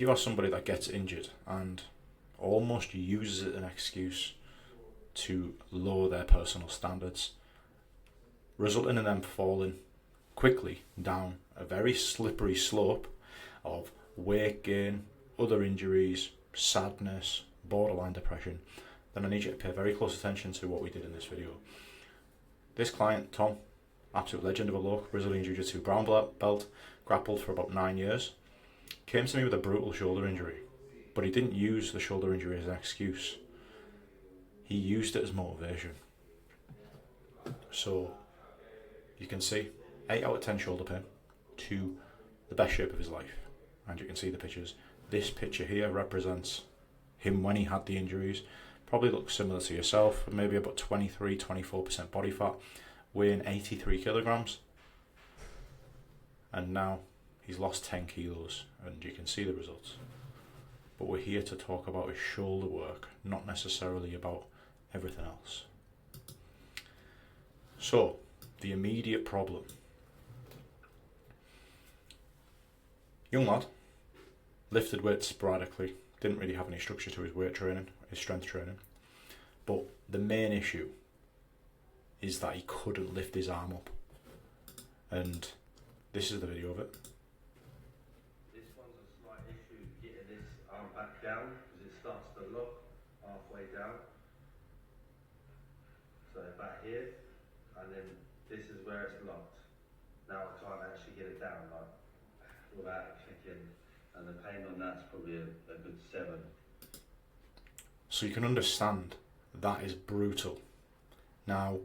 You are somebody that gets injured and almost uses it as an excuse to lower their personal standards, resulting in them falling quickly down a very slippery slope of weight gain, other injuries, sadness, borderline depression, then I need you to pay very close attention to what we did in this video. This client, Tom, absolute legend of a loc, Brazilian Jiu-Jitsu brown belt, grappled for about 9 years, came to me with a brutal shoulder injury, but he didn't use the shoulder injury as an excuse. He used it as motivation. So you can see 8 out of 10 shoulder pain to the best shape of his life. And you can see the pictures. This picture here represents him when he had the injuries. Probably looks similar to yourself, maybe about 23-24% body fat, weighing 83 kilograms. And now he's lost 10 kilos and you can see the results. But we're here to talk about his shoulder work, not necessarily about everything else. So, the immediate problem. Young lad, lifted weights sporadically, didn't really have any structure to his weight training, his strength training. But the main issue is that he couldn't lift his arm up. And this is the video of it. This one's a slight issue getting this arm back down because it starts to lock halfway down. So back here, and then this is where it's locked. Now I can't actually get it down like without kicking, and the pain on that's probably a good 7. So you can understand that is brutal. Now,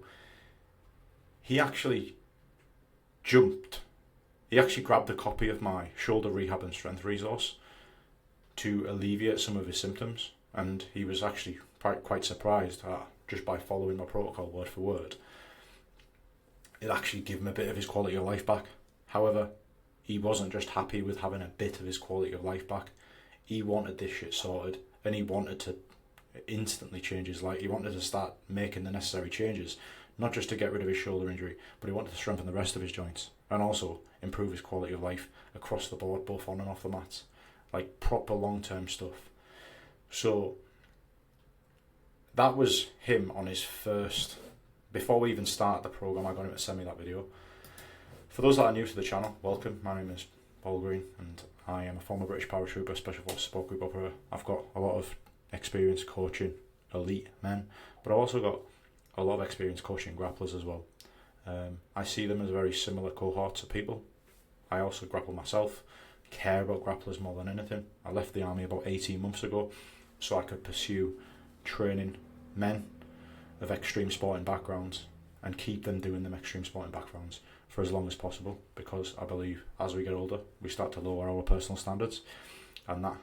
he actually jumped. He actually grabbed a copy of my shoulder rehab and strength resource to alleviate some of his symptoms, and he was actually quite surprised that just by following my protocol word for word, it actually gave him a bit of his quality of life back. However, he wasn't just happy with having a bit of his quality of life back. He wanted this shit sorted, and he wanted to instantly change his life. He wanted to start making the necessary changes, not just to get rid of his shoulder injury, but he wanted to strengthen the rest of his joints and also improve his quality of life across the board, both on and off the mats, like proper long-term stuff. So that was him on his first. Before we even started the program, I got him to send me that video. For those that are new to the channel, welcome. My name is Paul Green and I am a former British paratrooper, special forces support group operator. I've got a lot of experience coaching elite men, but I've also got a lot of experience coaching grapplers as well. I see them as very similar cohorts of people. I also grapple myself, care about grapplers more than anything. I left the army about 18 months ago so I could pursue training men of extreme sporting backgrounds and keep them doing them extreme sporting backgrounds for as long as possible, because I believe as we get older we start to lower our personal standards, and that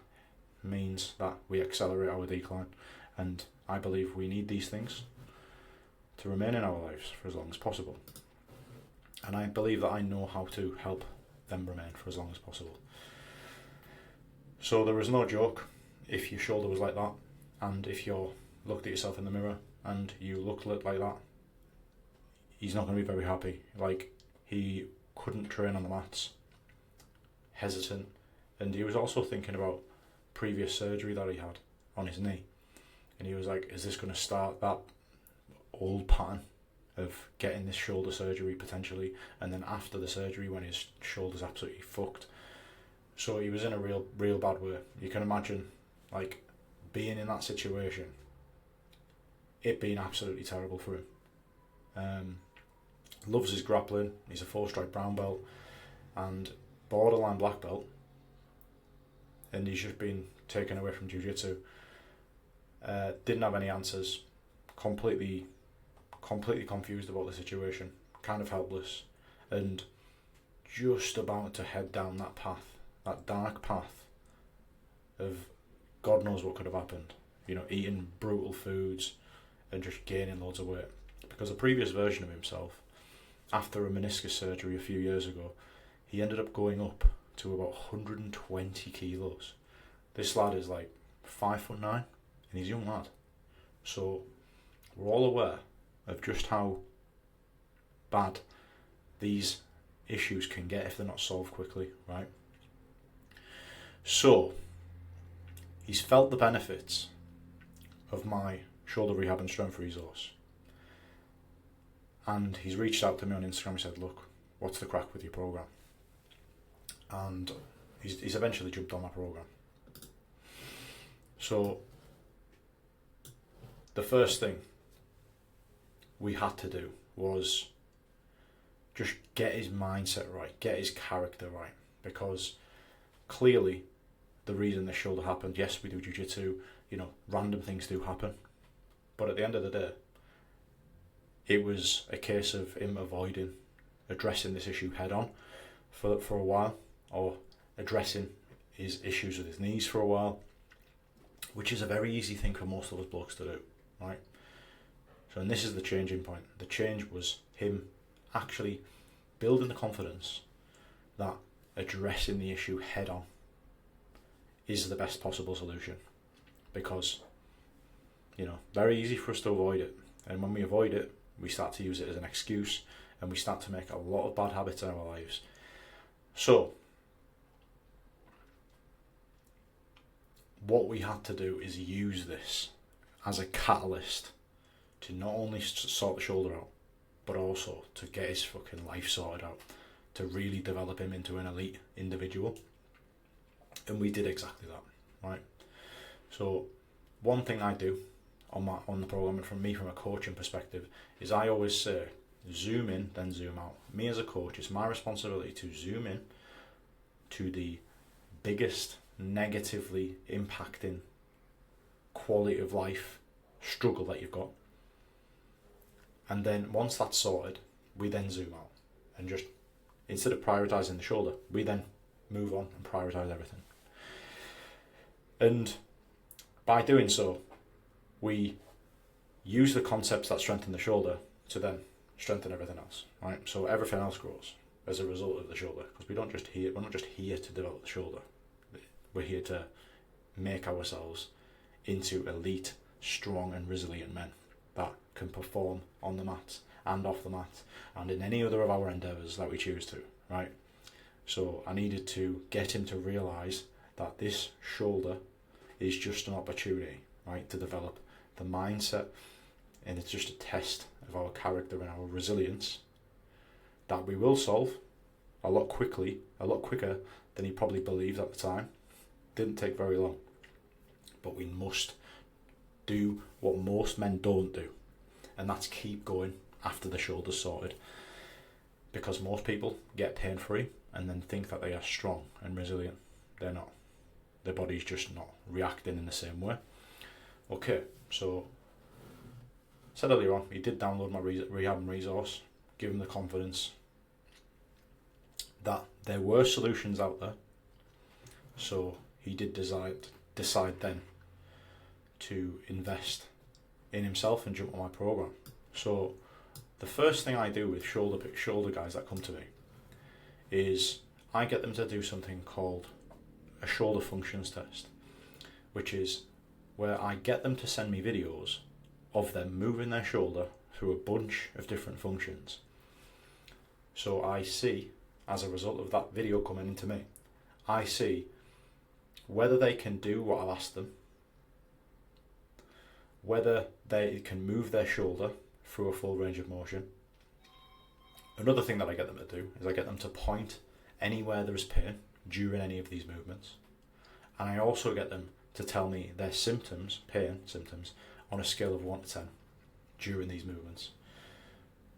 means that we accelerate our decline, and I believe we need these things to remain in our lives for as long as possible, and I believe that I know how to help them remain for as long as possible. So there is no joke if your shoulder was like that, and if you looked at yourself in the mirror and you looked like that, he's not going to be very happy. Like, he couldn't train on the mats, hesitant, and he was also thinking about previous surgery that he had on his knee, and he was like, is this going to start that old pattern of getting this shoulder surgery potentially, and then after the surgery when his shoulder's absolutely fucked. So he was in a real bad way. You can imagine, like, being in that situation, it being absolutely terrible for him. Loves his grappling. He's a 4-stripe brown belt and borderline black belt, and he's just been taken away from jiu-jitsu. Didn't have any answers, completely confused about the situation, kind of helpless, and just about to head down that path, that dark path of God knows what could have happened. You know, eating brutal foods and just gaining loads of weight. Because a previous version of himself, after a meniscus surgery a few years ago, he ended up going up to about 120 kilos. This lad is like 5'9", and he's a young lad. So we're all aware of just how bad these issues can get if they're not solved quickly, right? So he's felt the benefits of my shoulder rehab and strength resource, and he's reached out to me on Instagram and said, look, what's the crack with your program? And he's eventually jumped on my program. So the first thing we had to do was just get his mindset right, get his character right, because clearly the reason this shoulder happened, yes, we do jiu-jitsu, random things do happen, but at the end of the day, it was a case of him addressing this issue head on for a while, or addressing his issues with his knees for a while, which is a very easy thing for most of us blokes to do, right? So, and this is the changing point. The change was him actually building the confidence that addressing the issue head on is the best possible solution, because very easy for us to avoid it, and when we avoid it, we start to use it as an excuse, and we start to make a lot of bad habits in our lives. So what we had to do is use this as a catalyst to not only sort the shoulder out, but also to get his fucking life sorted out, to really develop him into an elite individual. And we did exactly that, right? So one thing I do on the program, and from a coaching perspective, is I always say, zoom in, then zoom out. Me as a coach, it's my responsibility to zoom in to the biggest negatively impacting quality of life struggle that you've got. And then once that's sorted, we then zoom out, and just, instead of prioritising the shoulder, we then move on and prioritise everything. And by doing so, we use the concepts that strengthen the shoulder to then strengthen everything else, right? So everything else grows as a result of the shoulder, because we're not just here to develop the shoulder. We're here to make ourselves into elite, strong and resilient men that can perform on the mat and off the mat and in any other of our endeavours that we choose to, right? So I needed to get him to realise that this shoulder is just an opportunity, right, to develop the mindset, and it's just a test of our character and our resilience that we will solve a lot quicker than he probably believed at the time. Didn't take very long, but we must do what most men don't do, and that's keep going after the shoulder's sorted, because most people get pain free and then think that they are strong and resilient. They're not. Their body's just not reacting in the same way. Okay, so said earlier on, he did download my rehab and resource, give him the confidence that there were solutions out there. So he did decide then to invest in himself and jump on my program. So the first thing I do with shoulder guys that come to me is I get them to do something called a shoulder functions test, which is where I get them to send me videos of them moving their shoulder through a bunch of different functions. So I see, as a result of that video coming into me, I see whether they can do what I've asked them, whether they can move their shoulder through a full range of motion. Another thing that I get them to do is I get them to point anywhere there is pain during any of these movements. And I also get them to tell me their pain symptoms, on a scale of 1 to 10 during these movements.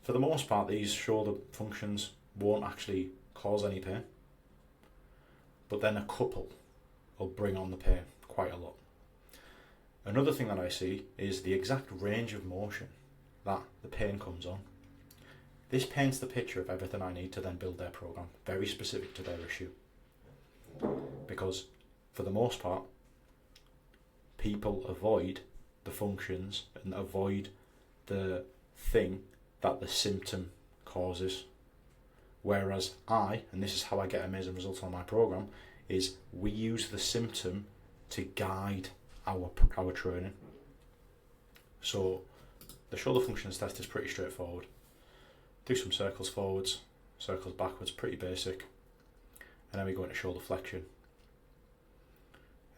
For the most part, these shoulder functions won't actually cause any pain, but then a couple will bring on the pain quite a lot. Another thing that I see is the exact range of motion that the pain comes on. This paints the picture of everything I need to then build their program, very specific to their issue. Because for the most part, people avoid the functions and avoid the thing that the symptom causes. Whereas and this is how I get amazing results on my program, is we use the symptom to guide our training. So the shoulder functions test is pretty straightforward. Do some circles forwards, circles backwards, pretty basic. And then we go into shoulder flexion.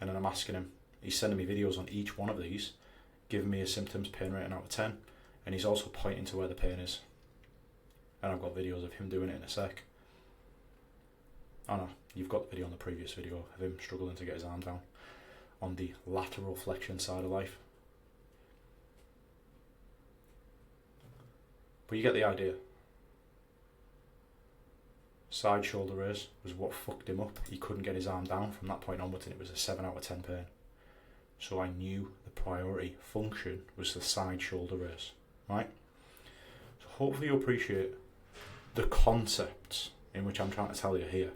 And then I'm asking him, he's sending me videos on each one of these, giving me his symptoms, pain rating out of 10, and he's also pointing to where the pain is. And I've got videos of him doing it in a sec. Oh no, you've got the video on the previous video of him struggling to get his arm down on the lateral flexion side of life. But you get the idea. Side shoulder raise was what fucked him up. He couldn't get his arm down from that point onwards, and it was a 7 out of 10 pain. So I knew the priority function was the side shoulder raise, right? So hopefully you appreciate the concepts in which I'm trying to tell you here.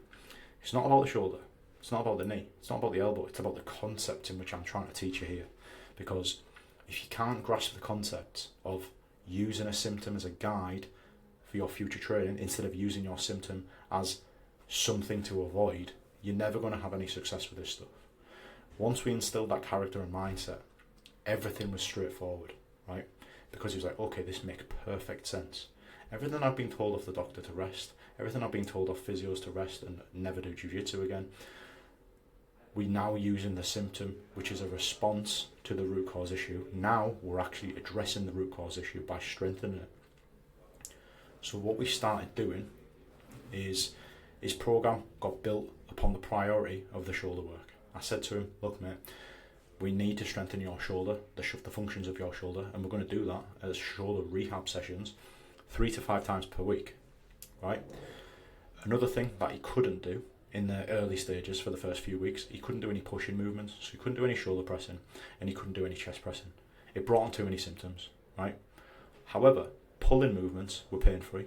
It's not about the shoulder, it's not about the knee, it's not about the elbow, it's about the concepts in which I'm trying to teach you here. Because if you can't grasp the concepts of using a symptom as a guide for your future training instead of using your symptom as something to avoid, you're never going to have any success with this stuff. Once we instilled that character and mindset, everything was straightforward, right? Because he was like, okay, this makes perfect sense. Everything I've been told of the doctor to rest, everything I've been told of physios to rest and never do jiu-jitsu again, we now using the symptom, which is a response to the root cause issue. Now we're actually addressing the root cause issue by strengthening it. So what we started doing is his program got built upon the priority of the shoulder work. I said to him, look mate, we need to strengthen your shoulder, the functions of your shoulder, and we're going to do that as shoulder rehab sessions 3 to 5 times per week, right? Another thing that he couldn't do in the early stages for the first few weeks, he couldn't do any pushing movements, so he couldn't do any shoulder pressing, and he couldn't do any chest pressing. It brought on too many symptoms, right? However, pulling movements were pain-free,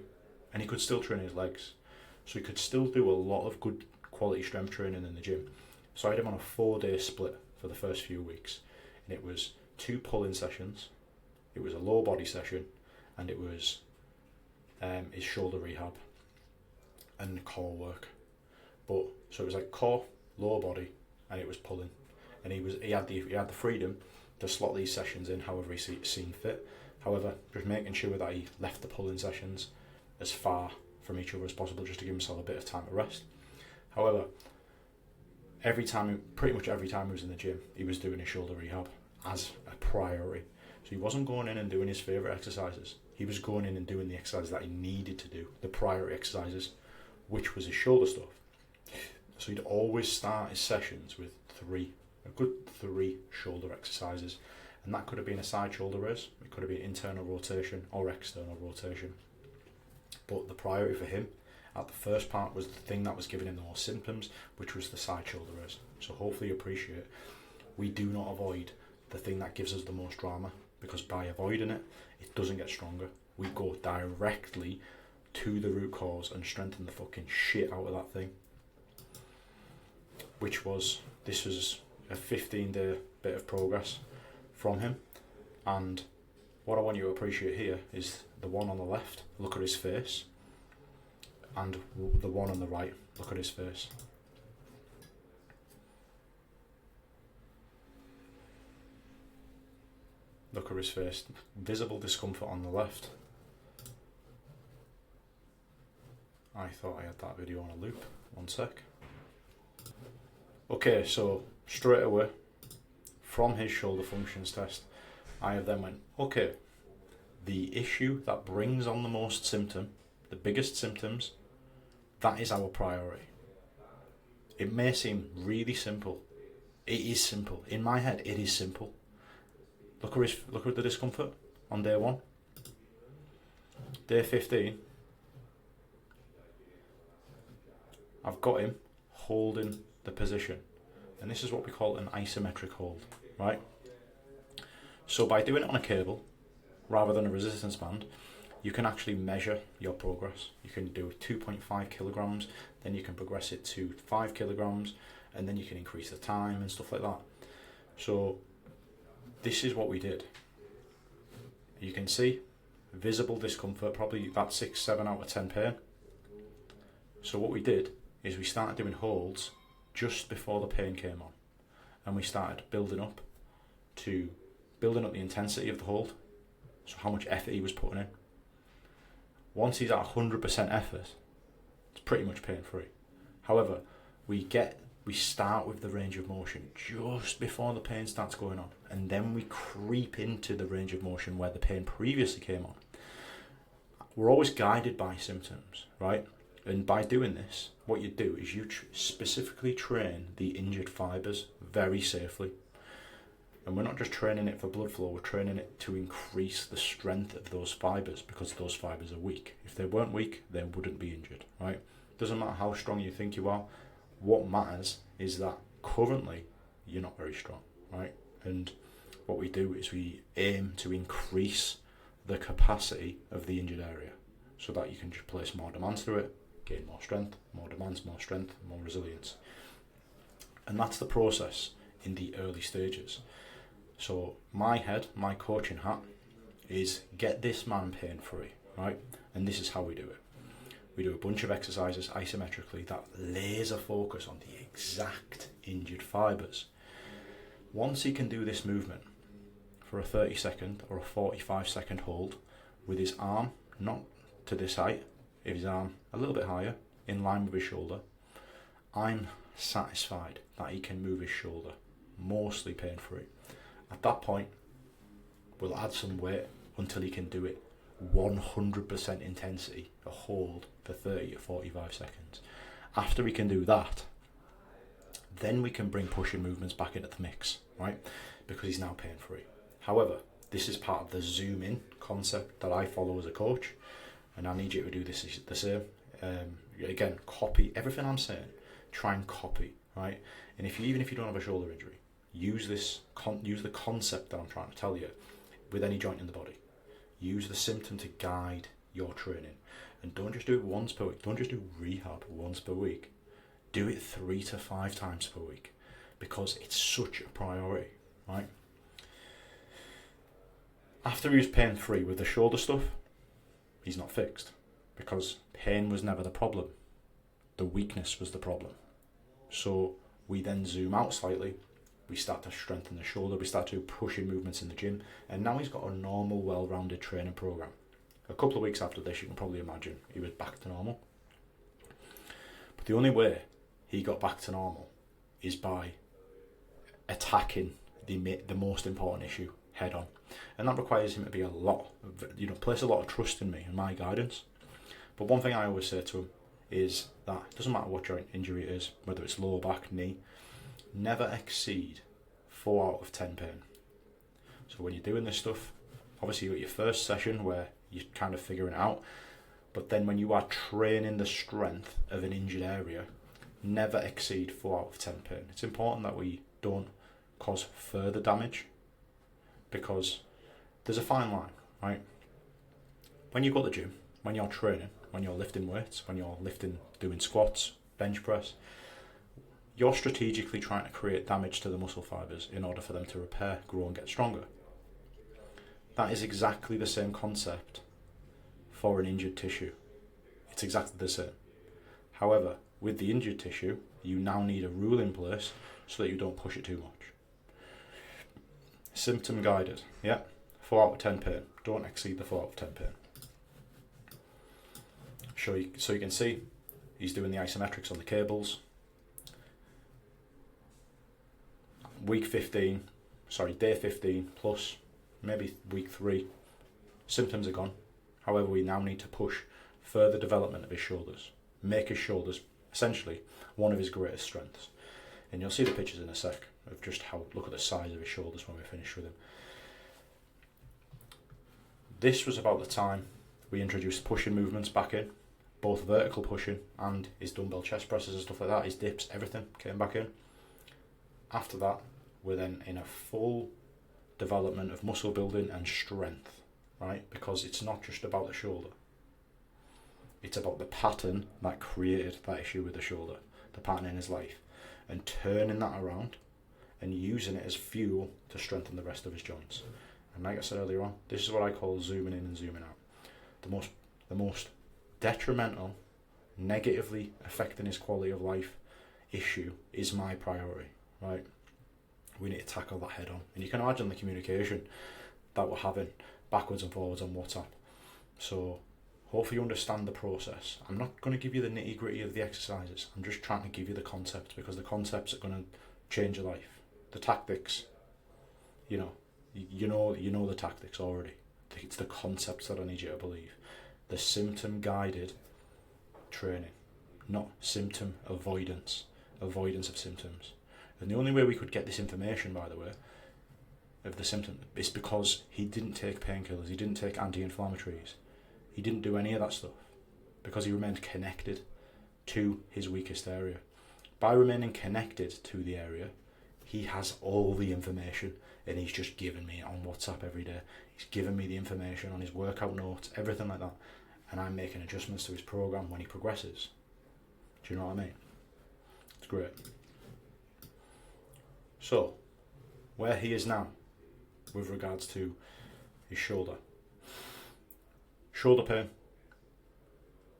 and he could still train his legs. So he could still do a lot of good quality strength training in the gym. So I had him on a 4-day split for the first few weeks, and it was 2 pull-in sessions, it was a low body session, and it was his shoulder rehab and core work. But so it was like core, lower body, and it was pulling, and he had the freedom to slot these sessions in however he seen fit. However, just making sure that he left the pulling sessions as far from each other as possible, just to give himself a bit of time to rest. However, pretty much every time he was in the gym, he was doing his shoulder rehab as a priority. So he wasn't going in and doing his favourite exercises. He was going in and doing the exercises that he needed to do, the priority exercises, which was his shoulder stuff. So he'd always start his sessions with a good three shoulder exercises, and that could have been a side shoulder raise, it could have been internal rotation or external rotation. But the priority for him at the first part was the thing that was giving him the most symptoms, which was the side shoulder raise. So hopefully you appreciate, we do not avoid the thing that gives us the most drama, because by avoiding it, it doesn't get stronger. We go directly to the root cause and strengthen the fucking shit out of that thing. This was a 15-day bit of progress from him, and what I want you to appreciate here is the one on the left, look at his face, and the one on the right, look at his face. Look at his face, visible discomfort on the left. I thought I had that video on a loop, 1 sec. Okay, so straight away, from his shoulder functions test, I have then went, okay, the issue that brings on the most symptom, the biggest symptoms, that is our priority. It may seem really simple. It is simple. In my head, it is simple. Look at the discomfort on day 1. Day 15, I've got him holding the position, and this is what we call an isometric hold, right? So by doing it on a cable rather than a resistance band, you can actually measure your progress. You can do 2.5 kilograms, then you can progress it to 5 kilograms, and then you can increase the time and stuff like that. So this is what we did. You can see visible discomfort, probably about 6-7 out of 10 pain. So what we did is we started doing holds just before the pain came on, and we started building up the intensity of the hold, so how much effort he was putting in. Once he's at 100% effort, it's pretty much pain free. However, we get we start with the range of motion just before the pain starts going on, and then we creep into the range of motion where the pain previously came on. We're always guided by symptoms, right? And by doing this, what you do is you specifically train the injured fibres very safely. And we're not just training it for blood flow, we're training it to increase the strength of those fibres, because those fibres are weak. If they weren't weak, they wouldn't be injured, right? Doesn't matter how strong you think you are. What matters is that currently you're not very strong, right? And what we do is we aim to increase the capacity of the injured area so that you can just place more demands through it, gain more strength, more demands, more strength, more resilience. And that's the process in the early stages. So my coaching hat is get this man pain free, right? And this is how we do it. We do a bunch of exercises isometrically that laser focus on the exact injured fibres. Once he can do this movement for a 30-second or a 45-second hold with his arm not to this height, if his arm a little bit higher, in line with his shoulder, I'm satisfied that he can move his shoulder, mostly pain-free. At that point, we'll add some weight until he can do it 100% intensity, a hold for 30 to 45 seconds. After we can do that, then we can bring pushing movements back into the mix, right? Because he's now pain free. However, this is part of the zoom in concept that I follow as a coach, and I need you to do this the same. Again, copy everything I'm saying. Try and copy, right? And even if you don't have a shoulder injury, use the concept that I'm trying to tell you with any joint in the body. Use the symptom to guide your training, and don't just do it once per week. Don't just do rehab once per week. Do it 3 to 5 times per week, because it's such a priority, right? After he was pain free with the shoulder stuff, he's not fixed, because pain was never the problem. The weakness was the problem. So we then zoom out slightly. We start to strengthen the shoulder. We start to do pushing movements in the gym. And now he's got a normal, well-rounded training program. A couple of weeks after this, you can probably imagine he was back to normal. But the only way he got back to normal is by attacking the most important issue head on. And that requires him to be place a lot of trust in me and my guidance. But one thing I always say to him is that it doesn't matter what joint injury it is, whether it's lower back, knee, never exceed 4 out of 10 pain. So when you're doing this stuff, obviously you've got your first session where you're kind of figuring it out, but then when you are training the strength of an injured area, never exceed 4 out of 10 pain. It's important that we don't cause further damage, because there's a fine line, right? When you go to the gym, when you're training, when you're lifting weights, when you're doing squats, bench press, you're strategically trying to create damage to the muscle fibres in order for them to repair, grow and get stronger. That is exactly the same concept for an injured tissue. It's exactly the same. However, with the injured tissue, you now need a rule in place so that you don't push it too much. Symptom guided, yeah? 4 out of 10 pain. Don't exceed the 4 out of 10 pain. So you can see he's doing the isometrics on the cables. Day 15 plus, maybe week 3, symptoms are gone. However, we now need to push further development of his shoulders, make his shoulders essentially one of his greatest strengths. And you'll see the pictures in a sec of just look at the size of his shoulders when we finish with him. This was about the time we introduced pushing movements back in, both vertical pushing and his dumbbell chest presses and stuff like that, his dips, everything came back in. After that, we're then in a full development of muscle building and strength, right? Because it's not just about the shoulder. It's about the pattern that created that issue with the shoulder, the pattern in his life, and turning that around and using it as fuel to strengthen the rest of his joints. And like I said earlier on, this is what I call zooming in and zooming out. The most detrimental, negatively affecting his quality of life issue is my priority, right? We need to tackle that head on. And you can imagine the communication that we're having backwards and forwards on WhatsApp. So Hopefully you understand the process. I'm not going to give you the nitty gritty of the exercises. I'm just trying to give you the concepts, because the concepts are going to change your life. The tactics, you know the tactics already. It's the concepts that I need you to believe. The symptom guided training, not symptom avoidance of symptoms. And the only way we could get this information, by the way, of the symptom, is because he didn't take painkillers, he didn't take anti-inflammatories, he didn't do any of that stuff, because he remained connected to his weakest area. By remaining connected to the area, he has all the information, and he's just giving me it on WhatsApp every day. He's giving me the information on his workout notes, everything like that, and I'm making adjustments to his program when he progresses. Do you know what I mean? It's great. So, where he is now with regards to his shoulder. Shoulder pain,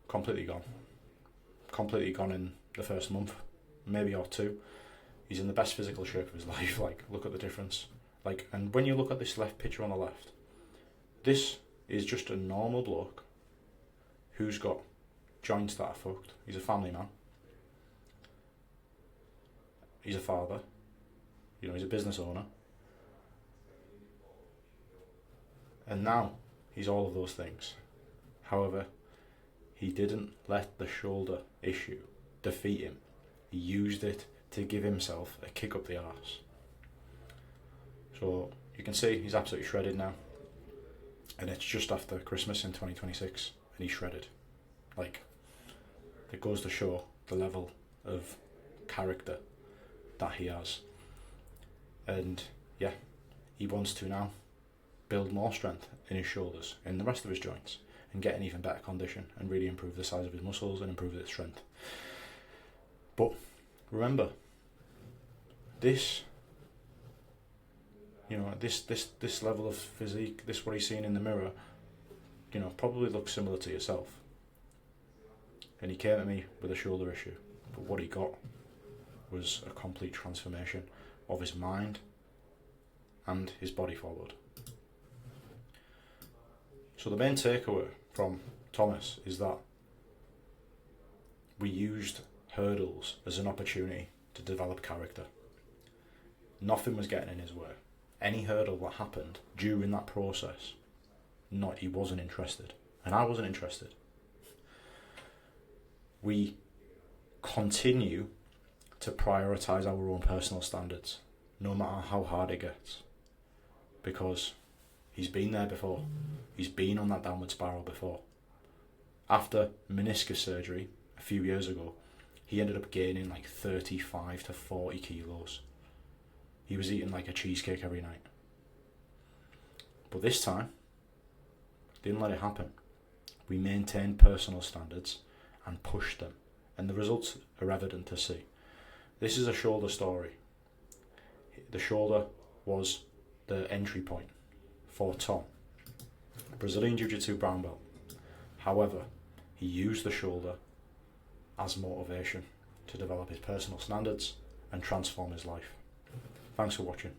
completely gone. Completely gone in the first month, maybe or two. He's in the best physical shape of his life. Like, look at the difference. Like, and when you look at this left picture on the left, this is just a normal bloke who's got joints that are fucked. He's a family man. He's a father. You know, he's a business owner. And now he's all of those things. However, he didn't let the shoulder issue defeat him. He used it to give himself a kick up the arse. So you can see he's absolutely shredded now. And it's just after Christmas in 2026 and he's shredded. Like, it goes to show the level of character that he has. And yeah, he wants to now build more strength in his shoulders, in the rest of his joints, and get an even better condition and really improve the size of his muscles and improve their strength. But remember, this level of physique, this what he's seeing in the mirror, probably looks similar to yourself. And he came at me with a shoulder issue, but what he got was a complete transformation of his mind and his body followed. So the main takeaway from Thomas is that we used hurdles as an opportunity to develop character. Nothing was getting in his way. Any hurdle that happened during that process, he wasn't interested, and I wasn't interested. We continue to prioritise our own personal standards, no matter how hard it gets, because he's been there before. He's been on that downward spiral before. After meniscus surgery a few years ago, he ended up gaining like 35 to 40 kilos. He was eating like a cheesecake every night. But this time, didn't let it happen. We maintained personal standards and pushed them, and the results are evident to see. This is a shoulder story. The shoulder was the entry point for Tom, Brazilian Jiu-Jitsu brown belt. However, he used the shoulder as motivation to develop his personal standards and transform his life. Thanks for watching.